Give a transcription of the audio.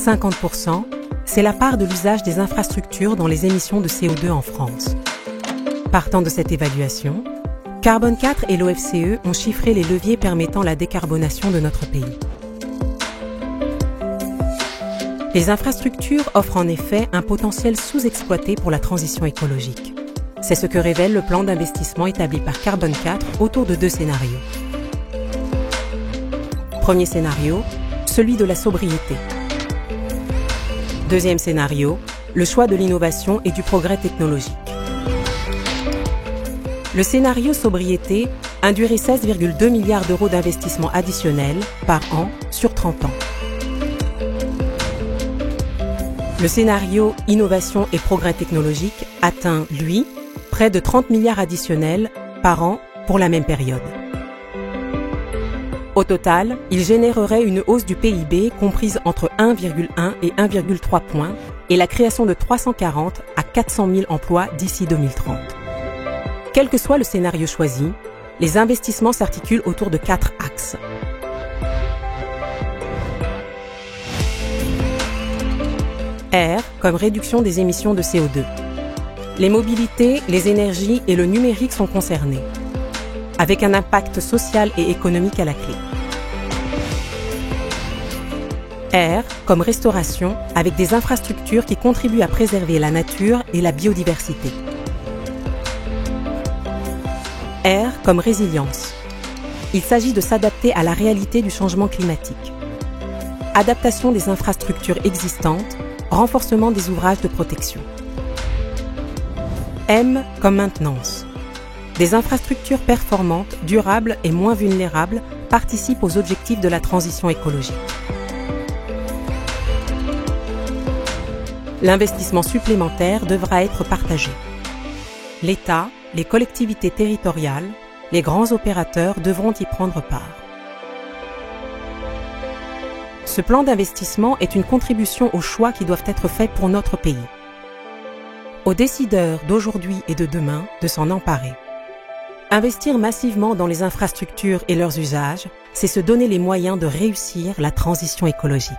50%, c'est la part de l'usage des infrastructures dans les émissions de CO2 en France. Partant de cette évaluation, Carbone 4 et l'OFCE ont chiffré les leviers permettant la décarbonation de notre pays. Les infrastructures offrent en effet un potentiel sous-exploité pour la transition écologique. C'est ce que révèle le plan d'investissement établi par Carbone 4 autour de 2 scénarios. Premier scénario, celui de la sobriété. Deuxième scénario, le choix de l'innovation et du progrès technologique. Le scénario sobriété induirait 16,2 milliards d'euros d'investissement additionnel par an sur 30 ans. Le scénario innovation et progrès technologique atteint, lui, près de 30 milliards additionnels par an pour la même période. Au total, il générerait une hausse du PIB comprise entre 1,1 et 1,3 points et la création de 340 à 400 000 emplois d'ici 2030. Quel que soit le scénario choisi, les investissements s'articulent autour de 4 axes. R comme réduction des émissions de CO2. Les mobilités, les énergies et le numérique sont concernés, avec un impact social et économique à la clé. R comme restauration, avec des infrastructures qui contribuent à préserver la nature et la biodiversité. R comme résilience. Il s'agit de s'adapter à la réalité du changement climatique. Adaptation des infrastructures existantes, renforcement des ouvrages de protection. M comme maintenance. Des infrastructures performantes, durables et moins vulnérables participent aux objectifs de la transition écologique. L'investissement supplémentaire devra être partagé. L'État, les collectivités territoriales, les grands opérateurs devront y prendre part. Ce plan d'investissement est une contribution aux choix qui doivent être faits pour notre pays. Aux décideurs d'aujourd'hui et de demain de s'en emparer. Investir massivement dans les infrastructures et leurs usages, c'est se donner les moyens de réussir la transition écologique.